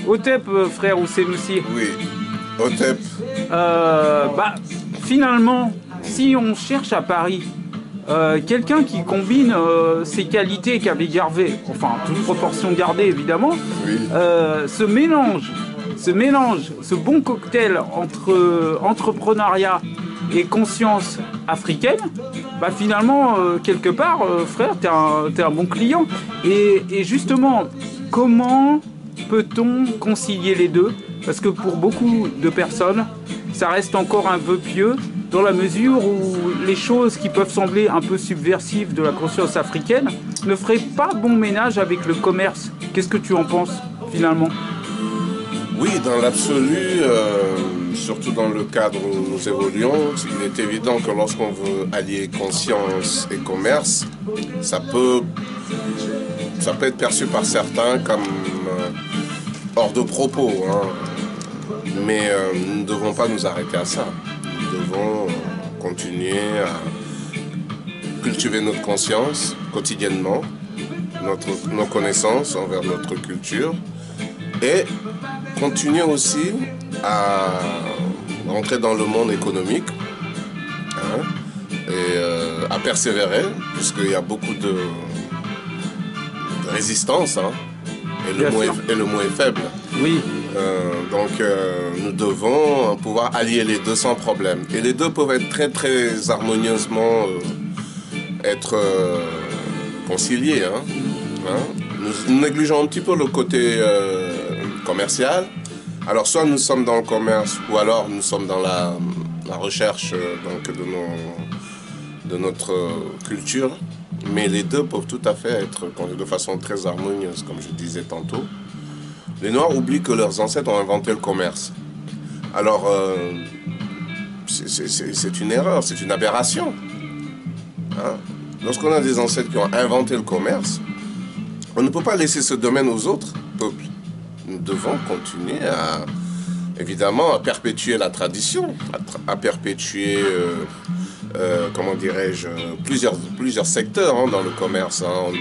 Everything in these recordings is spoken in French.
Otep, frère Oussenoussi. Oui, Otep. Finalement, si on cherche à Paris, quelqu'un qui combine ses qualités qu'avait Garvey, enfin toute proportion gardée évidemment, Oui. ce mélange, ce bon cocktail entre entrepreneuriat et conscience africaine, finalement, quelque part, frère, t'es un bon client. Et justement, comment peut-on concilier les deux? Parce que pour beaucoup de personnes, ça reste encore un vœu pieux, dans la mesure où les choses qui peuvent sembler un peu subversives de la conscience africaine ne feraient pas bon ménage avec le commerce. Qu'est-ce que tu en penses, finalement? Oui, dans l'absolu, surtout dans le cadre où nous évoluons, il est évident que lorsqu'on veut allier conscience et commerce, ça peut être perçu par certains comme hors de propos, hein. Mais nous ne devons pas nous arrêter à ça. Nous devons continuer à cultiver notre conscience quotidiennement, nos connaissances envers notre culture, et continuer aussi à rentrer dans le monde économique, hein, et à persévérer, puisqu'il y a beaucoup de résistance, hein, et le mot est faible. Oui. Nous devons pouvoir allier les deux sans problème. Et les deux peuvent être très très harmonieusement être conciliés. Nous négligeons un petit peu le côté commercial. Alors soit nous sommes dans le commerce, ou alors nous sommes dans la recherche de notre culture. Mais les deux peuvent tout à fait être de façon très harmonieuse, comme je disais tantôt. Les Noirs oublient que leurs ancêtres ont inventé le commerce. Alors, c'est une erreur, c'est une aberration. Hein? Lorsqu'on a des ancêtres qui ont inventé le commerce, on ne peut pas laisser ce domaine aux autres peuples. Nous devons continuer évidemment, à perpétuer la tradition, à perpétuer, comment dirais-je, plusieurs secteurs, hein, dans le commerce. Hein.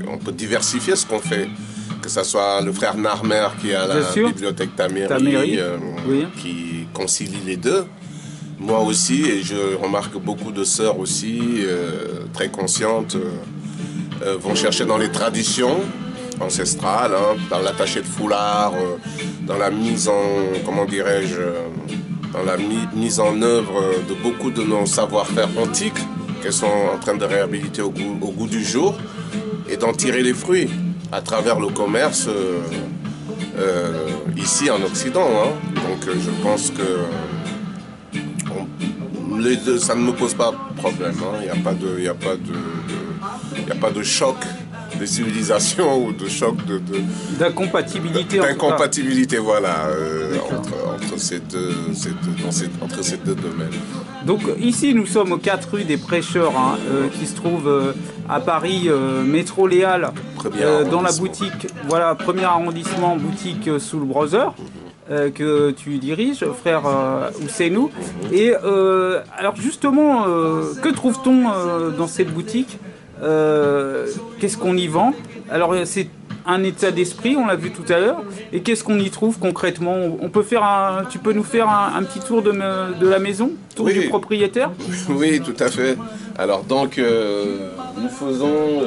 On peut diversifier ce qu'on fait. Que ce soit le frère Narmer qui est à la bibliothèque Taméry, oui, qui concilie les deux. Moi aussi, et je remarque beaucoup de sœurs aussi, très conscientes, vont chercher dans les traditions ancestrales, hein, dans l'attaché de foulard, dans la mise en, comment dirais-je, dans la mise en œuvre de beaucoup de nos savoir-faire antiques qu'elles sont en train de réhabiliter au goût du jour, et d'en tirer les fruits à travers le commerce ici en Occident. Hein. Donc je pense que les deux, ça ne me pose pas de problème. Hein. Il n'y a pas de choc de civilisation ou de choc d'incompatibilité. D'incompatibilité, voilà, entre ces deux domaines. Donc ici nous sommes aux 4 rues des Prêcheurs, hein, qui se trouve à Paris, métro Léal, dans la boutique, voilà, premier arrondissement, boutique Soul Brother, que tu diriges, frère Ousseynou. Et alors justement, que trouve-t-on dans cette boutique? Qu'est-ce qu'on y vend? Alors c'est un état d'esprit, on l'a vu tout à l'heure. Et qu'est-ce qu'on y trouve concrètement? Tu peux nous faire un petit tour de la maison, tour du propriétaire? Oui, tout à fait. Alors donc, nous faisons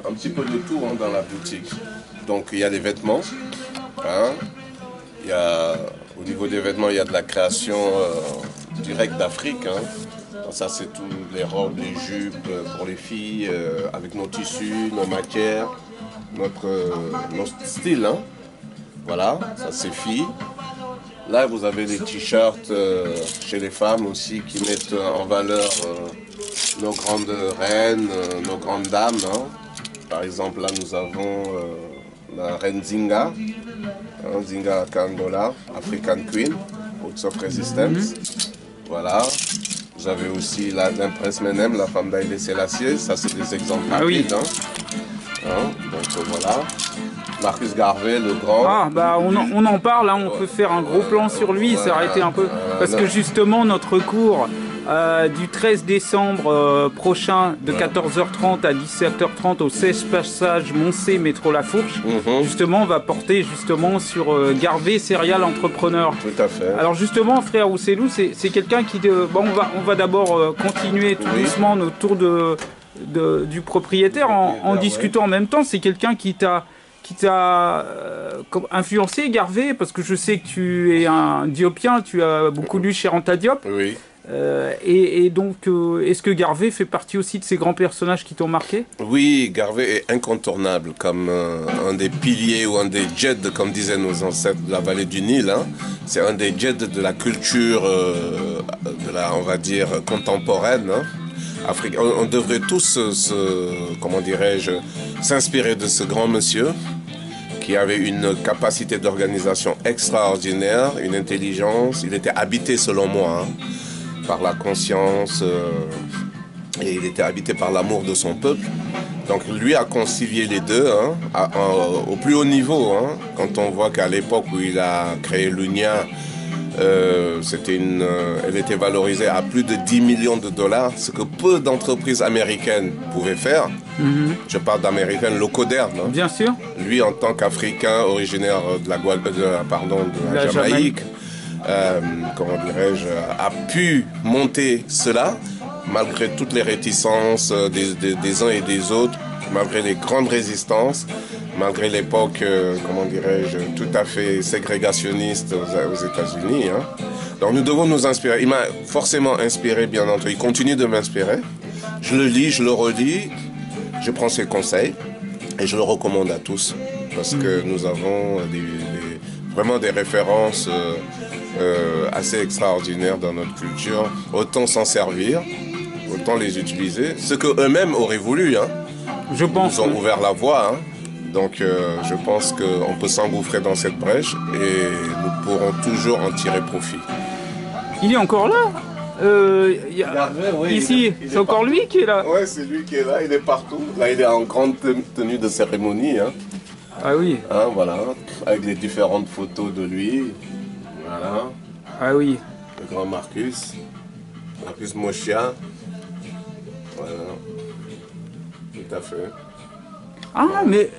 un petit peu de tout, hein, dans la boutique. Donc il y a les vêtements, hein. Au niveau des vêtements, il y a de la création directe d'Afrique, hein. Ça, c'est tout, les robes, les jupes pour les filles, avec nos tissus, nos matières, notre style, hein. Voilà, ça c'est filles. Là, vous avez les t-shirts chez les femmes aussi qui mettent en valeur nos grandes reines, nos grandes dames, hein. Par exemple, là, nous avons la reine Zinga, hein, Zinga Kangola, African Queen, Roots of Resistance. Voilà. Vous avez aussi l'Empress Menem, la femme d'Haïlé Sélassié. Ça, c'est des exemples rapides. Hein. Donc voilà. Marcus Garvey, le grand. Ah, on en parle, hein, on peut faire un gros plan sur lui, s'arrêter un peu. Parce que justement, notre cours du 13 décembre prochain de 14h30 à 17h30 au 16 passage Moncé, métro La Fourche. Justement, on va porter justement sur Garvey, serial entrepreneur. Tout à fait. Alors justement, frère Oussellou, c'est quelqu'un qui... Bon, on va d'abord continuer tout doucement autour du propriétaire en discutant en même temps. C'est quelqu'un qui t'a influencé, Garvey, parce que je sais que tu es un Diopien, tu as beaucoup lu chez Anta Diop. Oui. Et donc, est-ce que Garvey fait partie aussi de ces grands personnages qui t'ont marqué? Oui, Garvey est incontournable comme un des piliers ou un des jeds, comme disaient nos ancêtres de la vallée du Nil. Hein. C'est un des jeds de la culture, on va dire, contemporaine. Hein. On devrait tous, comment dirais-je, s'inspirer de ce grand monsieur qui avait une capacité d'organisation extraordinaire, une intelligence. Il était habité, selon moi, hein, par la conscience et il était habité par l'amour de son peuple. Donc lui a concilié les deux hein, au plus haut niveau. Hein, quand on voit qu'à l'époque où il a créé l'UNIA, elle était valorisée à plus de 10 millions de dollars, ce que peu d'entreprises américaines pouvaient faire. Je parle d'américaines locodères. Hein. Bien sûr. Lui, en tant qu'Africain originaire de la Jamaïque, comment dirais-je, a pu monter cela malgré toutes les réticences des uns et des autres, malgré les grandes résistances, malgré l'époque, comment dirais-je, tout à fait ségrégationniste aux États-Unis. Hein. Donc nous devons nous inspirer. Il m'a forcément inspiré, bien entendu. Il continue de m'inspirer. Je le lis, je le relis, je prends ses conseils et je le recommande à tous parce que nous avons vraiment des références assez extraordinaires dans notre culture. Autant s'en servir, autant les utiliser. Ce qu'eux-mêmes auraient voulu. Hein. Je pense. Ils ont ouvert la voie. Hein. Donc je pense qu'on peut s'engouffrer dans cette brèche et nous pourrons toujours en tirer profit. Il est encore là ici, c'est encore lui qui est là. Oui, c'est lui qui est là, il est partout. Là, il est en grande tenue de cérémonie. Hein. Ah oui. Hein, voilà, avec les différentes photos de lui. Voilà. Ah oui. Le grand Marcus Moshia. Voilà. Tout à fait. Ah, mais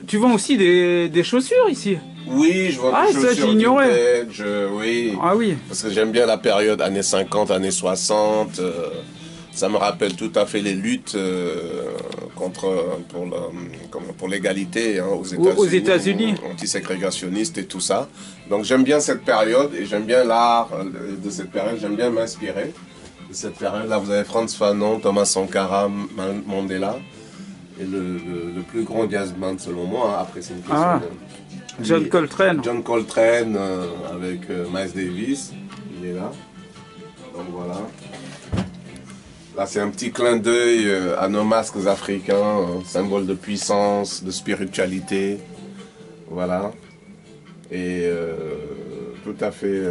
tu vends aussi des chaussures ici? Oui, je vends des chaussures. Ça, j'ignorais. Oui. Ah oui. Parce que j'aime bien la période années 50, années 60. Ça me rappelle tout à fait les luttes pour l'égalité hein, aux États-Unis. Antiségrégationnistes et tout ça. Donc j'aime bien cette période et j'aime bien l'art de cette période. J'aime bien m'inspirer de cette période. Là, vous avez Frantz Fanon, Thomas Sankara, Mandela. Et le plus grand jazzman selon moi, hein, après c'est une question de... John Coltrane. John Coltrane avec Miles Davis, il est là. Donc voilà. Là c'est un petit clin d'œil à nos masques africains, hein, symbole de puissance, de spiritualité. Voilà. Et tout à fait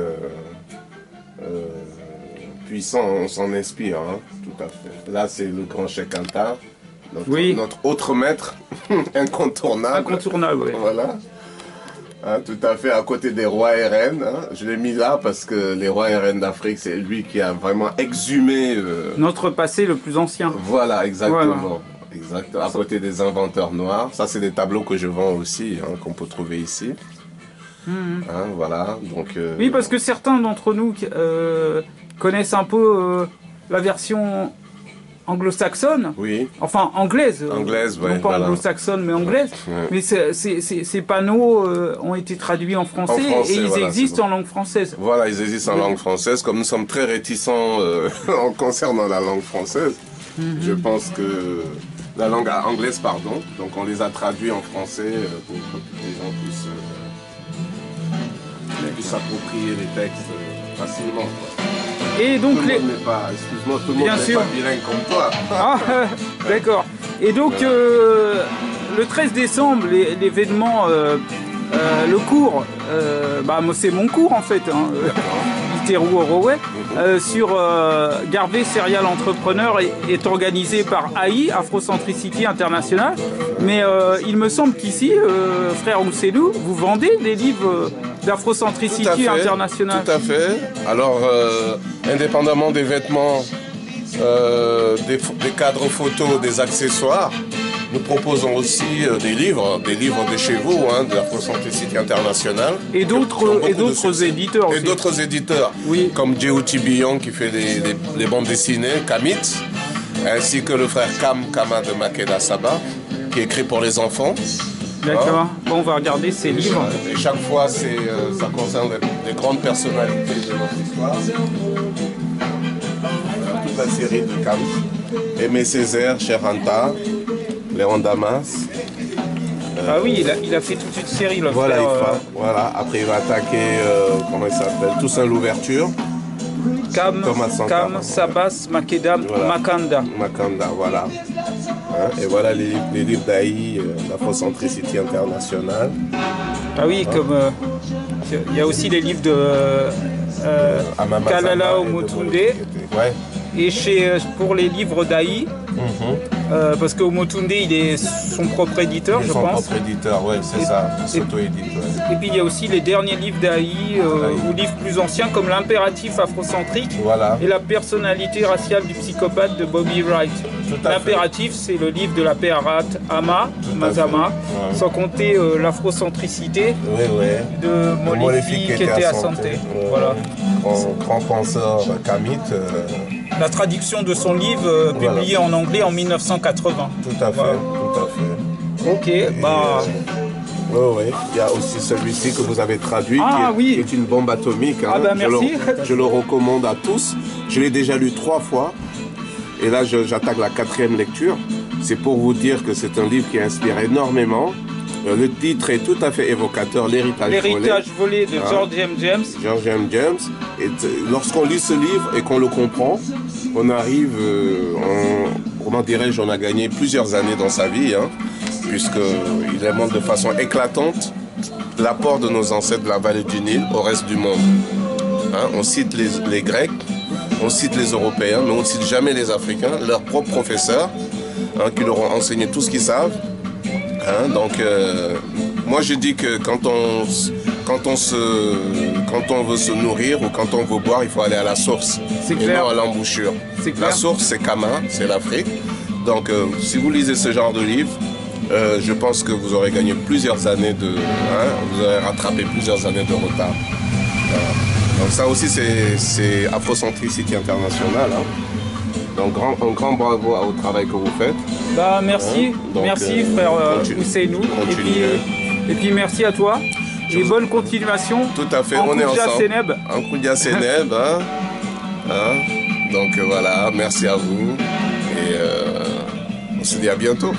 puissant, on s'en inspire, hein, tout à fait. Là c'est le grand Cheikh Anta. Notre autre maître, incontournable. Incontournable, oui. Voilà. Hein, tout à fait, à côté des rois et reines. Hein. Je l'ai mis là parce que les rois et reines d'Afrique, c'est lui qui a vraiment exhumé... notre passé le plus ancien. Voilà, exactement. Voilà. Exactement. À côté des inventeurs noirs. Ça, c'est des tableaux que je vends aussi, hein, qu'on peut trouver ici. Hein, voilà. Donc, oui, parce que certains d'entre nous connaissent un peu la version... anglo-saxonne, oui. Enfin anglaise, ouais, non pas voilà. anglo-saxonne mais anglaise, ouais. Mais ces panneaux ont été traduits en français et ils existent en langue française. Voilà, ils existent en langue française, comme nous sommes très réticents concernant la langue française, je pense que la langue anglaise, pardon, donc on les a traduits en français pour que les gens puissent s'approprier les textes facilement. Et donc tout le monde n'est pas, excuse-moi, tout le monde n'est pas bilingue comme toi. Ah, d'accord. Et donc, le 13 décembre, l'événement, le cours, c'est mon cours en fait, hein, Iteru Orowe, sur Garvey Serial Entrepreneur est organisé par AI, Afrocentricity International. Mais il me semble qu'ici, frère Oussellou, vous vendez des livres d'Afrocentricity International. Tout à fait. Alors, indépendamment des vêtements, des cadres photos, des accessoires, nous proposons aussi des livres de chez vous, hein, de l'Afrocentricity International. Et d'autres éditeurs aussi. Et d'autres éditeurs, oui. Comme Djewuti Billon qui fait les bandes dessinées, Kamit, ainsi que le frère Kama de Makeda Saba, qui écrit pour les enfants. D'accord. Hein? Bon, on va regarder ces livres. Et chaque fois, ça concerne des grandes personnalités de notre histoire. Toute la série de Kam. Aimé Césaire, Cher Anta, Léon Damas. Ah oui, il a fait toute une série. Là, voilà, voilà. Après, il va attaquer, comment il s'appelle, Toussaint Louverture. Kam, Sabas, Makeda, voilà. Makanda. Makanda, voilà. Hein, et voilà les livres d'Aïe, l'Afrocentricity International. Ah oui, hein. Comme il y a aussi les livres de Kalala Omotunde. Ouais. Et pour les livres d'Aïe, parce qu'Omotunde, il est son propre éditeur, je pense. Son propre éditeur, oui, c'est ça, il s'auto-édite. Ouais. Et puis il y a aussi les derniers livres d'Aïe, ou livres plus anciens, comme L'impératif afrocentrique et La personnalité raciale du psychopathe de Bobby Wright. L'impératif, c'est le livre de la Péarat Ama, Mazama, sans compter l'afrocentricité de Molefi qui était à santé. Voilà. Grand penseur Kamit. La traduction de son livre publié en anglais en 1980. Tout à fait, tout à fait. Ok, oui. Il y a aussi celui-ci que vous avez traduit, qui est une bombe atomique. Hein. Ah ben merci. Je le recommande à tous. Je l'ai déjà lu 3 fois. Et là, j'attaque la 4e lecture. C'est pour vous dire que c'est un livre qui inspire énormément. Le titre est tout à fait évocateur, L'héritage volé de George M. James. George M. James. Et lorsqu'on lit ce livre et qu'on le comprend, on arrive, comment dirais-je, on a gagné plusieurs années dans sa vie, hein, puisqu'il démontre de façon éclatante l'apport de nos ancêtres de la vallée du Nil au reste du monde. Hein, on cite les Grecs, on cite les Européens, mais on ne cite jamais les Africains, leurs propres professeurs, hein, qui leur ont enseigné tout ce qu'ils savent. Hein, donc, moi je dis que quand on veut se nourrir ou quand on veut boire, il faut aller à la source et non à l'embouchure. La source, c'est Kama, c'est l'Afrique. Donc, si vous lisez ce genre de livre, je pense que vous aurez gagné plusieurs années vous aurez rattrapé plusieurs années de retard. Voilà. Donc ça aussi, c'est Afrocentricity International. Hein. Donc un grand bravo au travail que vous faites. Merci, merci frère Ousseynou. Et puis merci à toi. Et bonne continuation. Tout à fait, on est ensemble. En Koudia Séneb. Donc voilà, merci à vous. Et on se dit à bientôt.